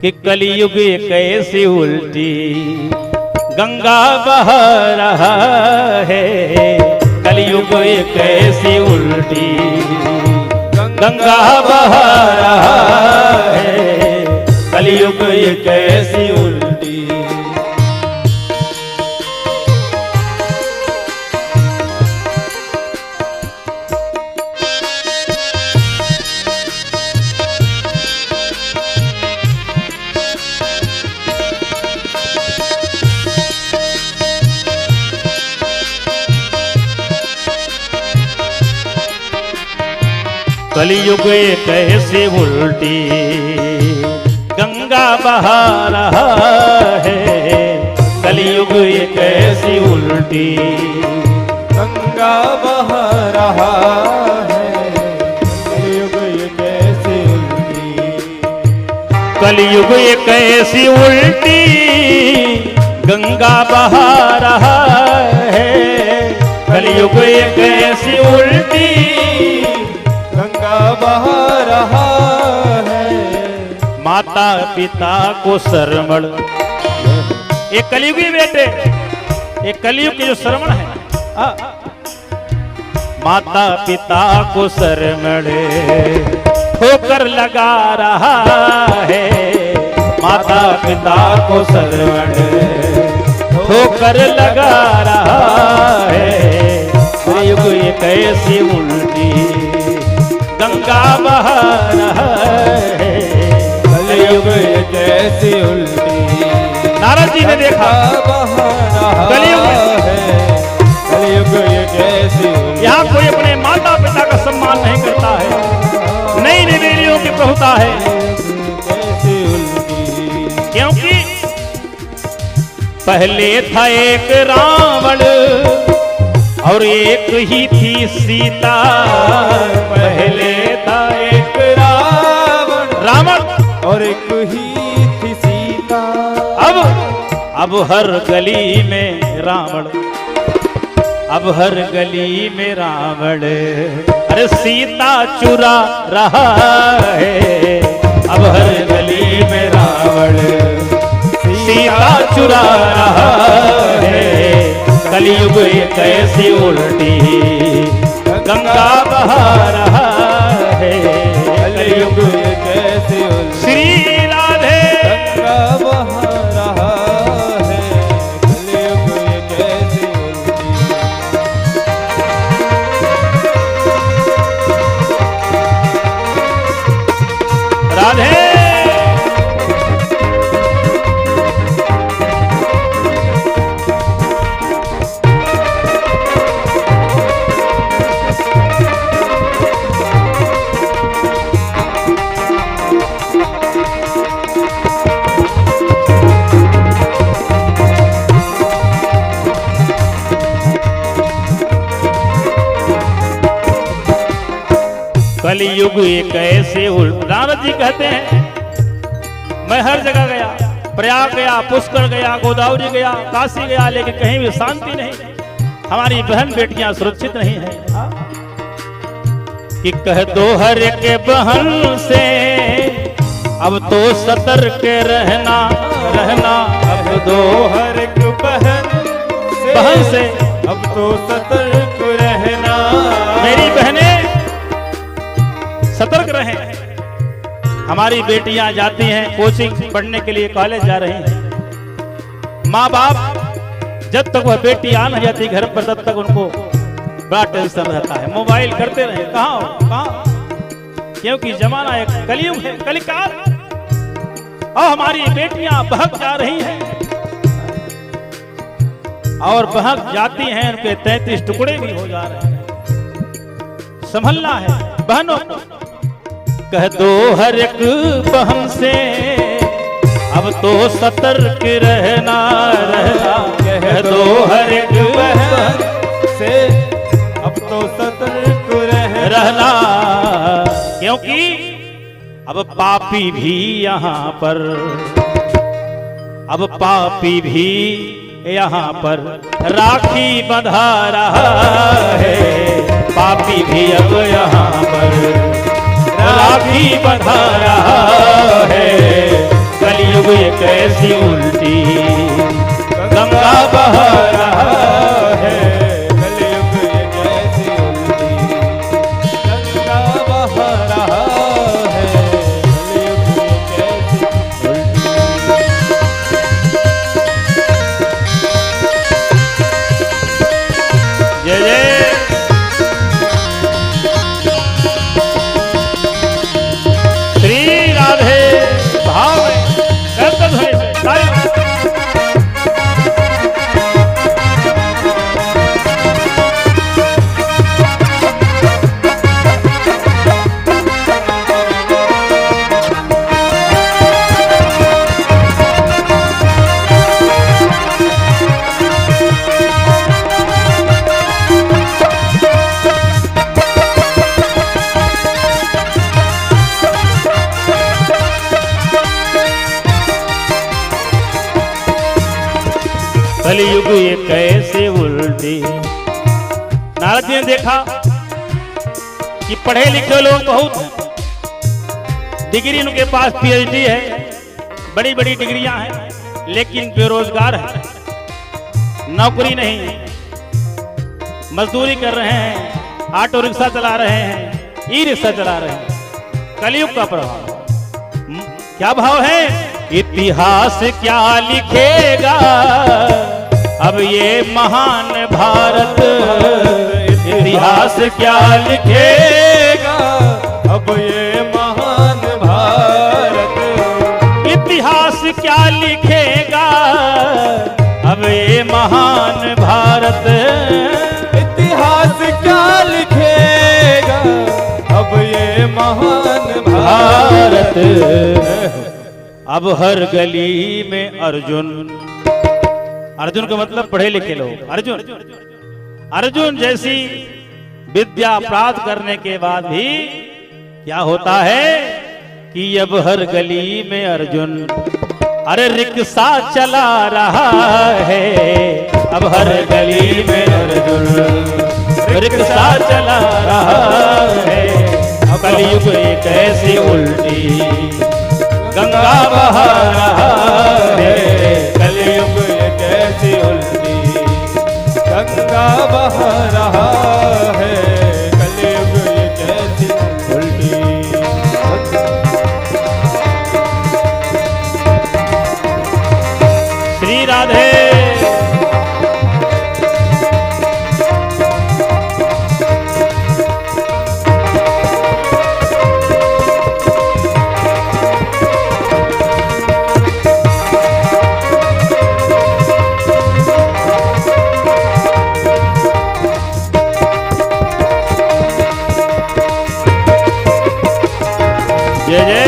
कि कलयुग कैसी उल्टी गंगा बह रहा है। कलयुग कैसी उल्टी गंगा बह रहा है। कलयुग कैसी उल्टी। कलयुग कैसी उल्टी गंगा बहा रहा है। कलयुग कैसी उल्टी गंगा बह रहा है। कलयुग कैसी उल्टी। कलयुग कैसी उल्टी गंगा बहा रहा है। कलयुग कैसी उल्टी गंगा बह रहा है। माता पिता को श्रवण, ये कलयुगी बेटे, ये कलयुग के जो श्रवण है, माता पिता को श्रवण ठोकर लगा रहा है। माता पिता को श्रवण ठोकर लगा रहा है। कलयुग ये कैसी उल्टी गंगा बह रहा है। कलयुग कैसी उल्टी। नारद जी ने देखा कलयुग है। कलयुग कैसी उल्टी। यहाँ कोई अपने माता पिता का सम्मान नहीं करता है, नई निवेलियों की प्रभुता है। कैसी उल्टी। क्योंकि पहले था एक रावण और एक ही थी सीता। पहले था एक रावण और एक ही थी सीता। अब हर गली में रावण, अब हर गली में रावण। अरे सीता चुरा रहा है। अब हर गली में रावण सीता चुरा रहा है। कलयुग कैसी उल्टी गंगा बहा रहा है। कलयुग कैसी उल्टी। श्री राधे गंगा बह रहा है। कलयुग कैसी उल्टी। राधे। कलयुग एक ऐसे उल्टा। नारद जी कहते हैं मैं हर जगह गया, प्रयाग गया, पुष्कर गया, गोदावरी गया, काशी गया, लेकिन कहीं भी शांति नहीं। हमारी बहन बेटियां सुरक्षित नहीं है। कि कह दो हर के बहन से अब तो सतर्क रहना रहना। अब दो हर एक बहन से अब तो सतर्क रहना। मेरी बहनें सतर्क रहें। हमारी बेटियां जाती हैं कोचिंग पढ़ने के लिए, कॉलेज जा रही हैं। माँ बाप जब तक वह बेटी आ न जाती घर पर तब तक उनको बड़ा टेंशन रहता है। मोबाइल करते रहे, कहाँ हो कहाँ, क्योंकि जमाना एक कलयुग है, कलिकाल। और हमारी बेटियां बहक जा रही हैं और बहक जाती हैं, उनके 33 टुकड़े भी हो जा रहे हैं। संभलना है बहनों। कह दो हर एक बहन से अब तो सतर्क रहना रहना। कह दो हर एक बहन से अब तो सतर्क रहना। क्योंकि अब पापी भी यहाँ पर, अब पापी भी यहाँ पर राखी बंधा रहा है। पापी भी अब यहाँ पर राखी बंधा रहा है। ये कैसी उल्टी गंगा बह रहा है। कलयुग ये कैसी उल्टी गंगा बह रहा है। कलयुग ये कैसी उल्टी। जय जय श्री राधे भाव में करते ध्वनि से ताली। कलयुग ये कैसे उल्टी। नारद जी ने देखा कि पढ़े लिखे लोग बहुत हैं, डिग्री उनके पास पीएचडी है, बड़ी बड़ी डिग्रियां हैं, लेकिन बेरोजगार हैं, नौकरी नहीं, मजदूरी कर रहे हैं, ऑटो रिक्शा चला रहे हैं, ई रिक्शा चला रहे हैं। कलयुग का प्रभाव। क्या भाव है? इतिहास क्या लिखेगा अब ये महान भारत। इतिहास क्या लिखेगा अब ये महान भारत। इतिहास क्या लिखेगा अब ये महान भारत। इतिहास क्या लिखेगा अब ये महान भारत। अब हर गली में अर्जुन, अर्जुन का मतलब पढ़े लिखे लोग, अर्जुन अर्जुन जैसी विद्या प्राप्त करने के बाद भी क्या होता है कि अब हर गली में अर्जुन, अरे रिक्शा चला रहा है। अब हर गली में अर्जुन रिक्शा चला रहा है। कलयुग एक ऐसी उल्टी गंगा बह रहा है। कलयुग ये कैसी उल्टी गंगा बह रहा है। कलयुग ये कैसी उल्टी। श्री राधे जय जय।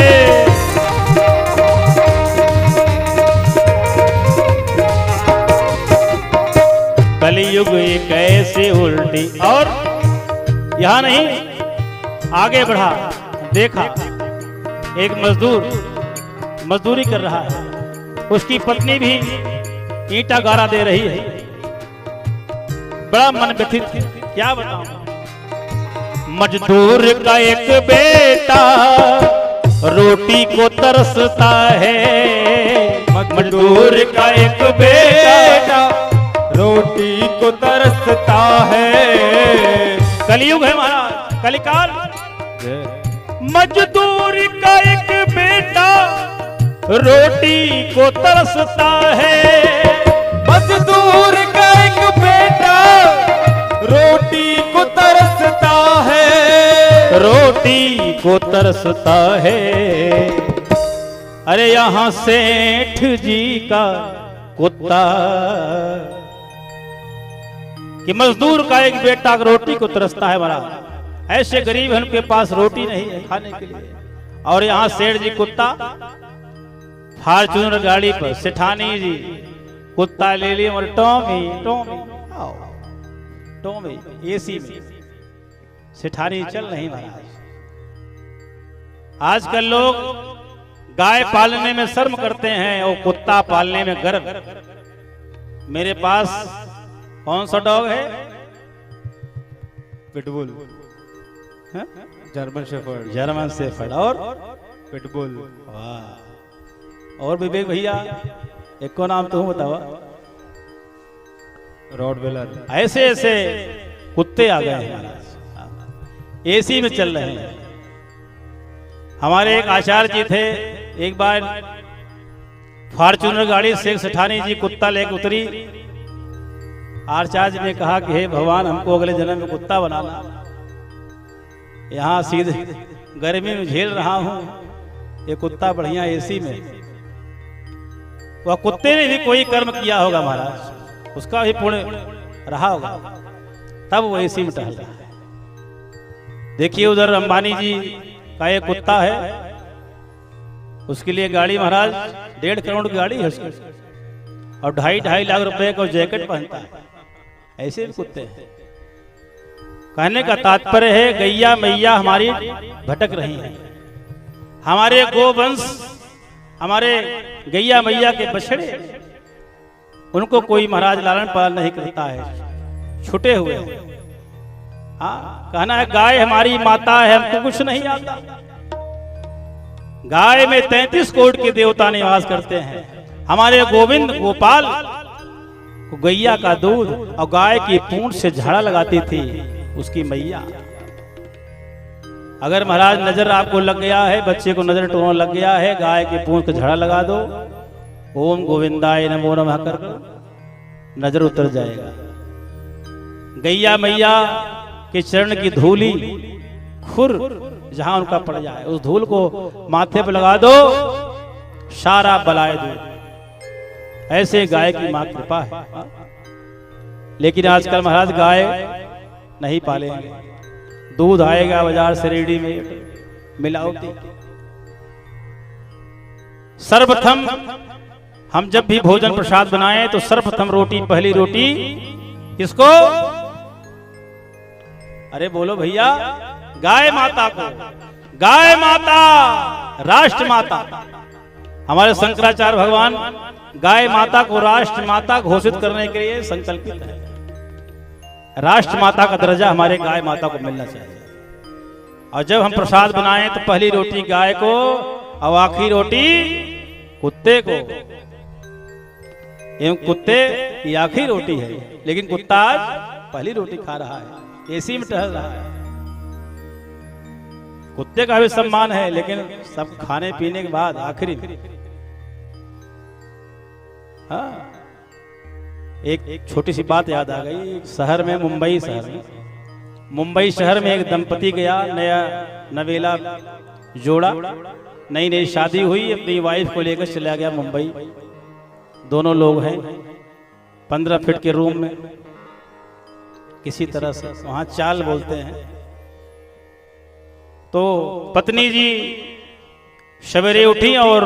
कलयुग एक ऐसे उल्टी। और यहां नहीं, आगे बढ़ा, देखा एक मजदूर मजदूरी कर रहा है, उसकी पत्नी भी ईंटा गारा दे रही है। बड़ा मन व्यथित, क्या बताऊं। मजदूर का एक बेटा रोटी को तरसता है। मजदूर का एक बेटा रोटी को तरसता है। कलयुग है महाराज, कलिकाल। मजदूर का एक बेटा रोटी को तरसता है। मजदूर का एक बेटा रोटी को तरसता है। रोटी को तरसता है। अरे यहाँ सेठ जी का कुत्ता, कि मजदूर का एक बेटा रोटी को तरसता है। बड़ा ऐसे गरीब हैं, उनके पास रोटी नहीं है खाने के लिए, और यहाँ सेठ जी कुत्ता, फॉर्च्यूनर गाड़ी पर सेठानी जी कुत्ता ले लिए और टॉमी टॉमी आओ टॉमी एसी में सेठानी चल नहीं महाराज। आजकल लोग गाय पालने में शर्म करते हैं और कुत्ता पालने में गर्व। मेरे पास कौन सा डॉग है? Pitbull, German shepherd. German shepherd और पिटबुल। वाह, और विवेक भैया एक को नाम तुम बताओ। रॉडवेलर। ऐसे ऐसे कुत्ते आ गए हैं महाराज, एसी में चल रहे हैं। हमारे एक आचार्य जी थे, एक बार फॉर्च्यूनर गाड़ी शेख सेठानी जी कुत्ता लेकर उतरी। आचार्य जी ने कहा कि हे भगवान, हमको अगले जन्म में कुत्ता बनाना, यहाँ सीधे गर्मी में झेल रहा हूँ, ये कुत्ता बढ़िया एसी में। वह कुत्ते ने भी कोई कर्म किया होगा महाराज, उसका भी पुण्य रहा होगा, तब वो एसी में टहल रहा है। देखिए उधर अंबानी जी का एक कुत्ता है, उसके लिए गाड़ी महाराज 1.5 करोड़ की गाड़ी है उसकी, और 2.5 लाख रुपए का जैकेट पहनता है। ऐसे भी कुत्ते हैं। कहने का तात्पर्य है गैया मैया हमारी भटक रही हैं, हमारे गोवंश, हमारे गैया मैया के बछड़े, उनको कोई महाराज लालन पालन नहीं करता है, छुटे हुए हैं। हाँ, कहना है गाय हमारी माता है, हमको कुछ नहीं आता। गाय में 33 कोट के देवता निवास करते हैं। हमारे गोविंद गोपाल को गैया का दूध और गाय की पूंछ से झाड़ा लगाती थी उसकी मैया। अगर महाराज नजर आपको लग गया है, बच्चे को नजर टोना लग गया है, गाय की पूंछ को झाड़ा लगा दो, ओम गोविंदाय नमो नमः कर नजर उतर जाएगा। गैया मैया के चरण की धूली खुर जहां उनका पड़ जाए, उस धूल को माथे पर लगा दो, सारा बलाए दो। ऐसे गाय की मां कृपा है। लेकिन आजकल महाराज गाय नहीं पालेंगे, दूध आएगा बाजार से रेडी में मिलावटी। सर्वप्रथम हम जब भी भोजन प्रसाद बनाएं तो सर्वप्रथम रोटी, पहली रोटी किसको? अरे बोलो भैया, गाय माता को। गाय माता राष्ट्र माता। हमारे शंकराचार्य भगवान गाय माता को राष्ट्र माता घोषित करने के लिए संकल्पित है। राष्ट्र माता का दर्जा हमारे गाय माता को मिलना चाहिए। और जब हम प्रसाद बनाएं तो पहली रोटी गाय को और आखिरी रोटी कुत्ते को। एवं कुत्ते की आखिरी रोटी है, लेकिन कुत्ता आज पहली रोटी खा रहा है, एसी में टहल रहा है। कुत्ते का भी सम्मान है, लेकिन सब खाने पीने के बाद आखिरी। हाँ, एक छोटी सी बात याद आ गई। शहर में, मुंबई शहर में एक दंपति गया, नया नवेला जोड़ा, नई नई शादी हुई, अपनी वाइफ को लेकर चला गया मुंबई। दोनों लोग हैं 15 फीट के रूम में, किसी तरह से वहां चाल बोलते हैं। तो पत्नी जी सवेरे उठी और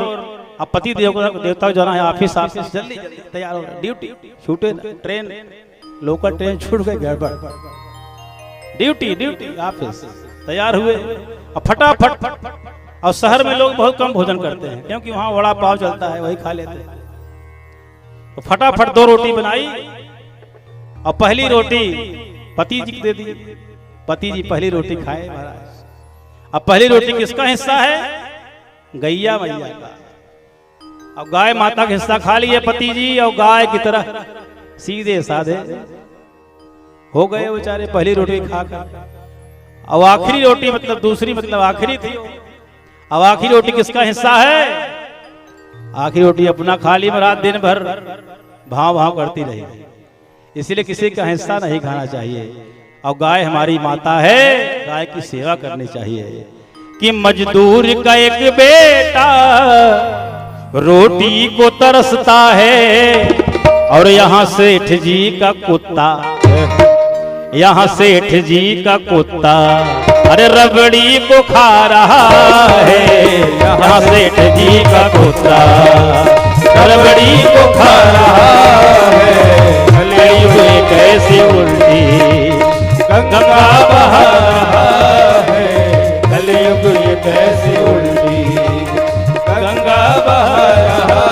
अब पति देवता जाना है ऑफिस, जल्दी तैयार हो, ड्यूटी छूटे, ट्रेन लोकल ट्रेन छूट गई, गड़बड़, ड्यूटी ऑफिस। तैयार हुए और फटाफट, और शहर में लोग बहुत कम भोजन करते हैं क्योंकि वहां वड़ा पाव चलता है, वही खा लेते हैं। तो फटाफट 2 रोटी बनाई और पहली रोटी पति जी को दे दी। पति जी पहली रोटी खाए महाराज। अब पहली रोटी किसका हिस्सा है? गैया मैया का। अब गाय माता का हिस्सा खा लिए पति जी, और गाय की तरह सीधे साधे हो गए बेचारे पहली रोटी खाकर। अब आखिरी रोटी मतलब दूसरी, मतलब आखिरी थी। अब आखिरी रोटी किसका हिस्सा है? आखिरी रोटी अपना खा ली महाराज, दिन भर भाव भाव करती रही। इसलिए किसी का हिस्सा नहीं खाना चाहिए। और गाय हमारी माता है, गाय की सेवा करनी चाहिए। कि मजदूर का एक बेटा रोटी को तरसता है, और यहाँ सेठ जी का कुत्ता, यहाँ सेठ जी का कुत्ता अरे रबड़ी को खा रहा है। यहाँ सेठ जी का कुत्ता रबड़ी को खा रहा है। कलयुग कैसी उल्टी गंगा बहा रहा है। कलयुग ये कैसी उल्टी गंगा बहा रहा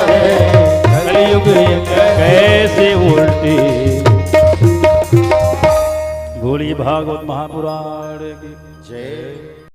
है। कलयुग ये कैसी उल्टी। बोलिए भागवत महापुराण की।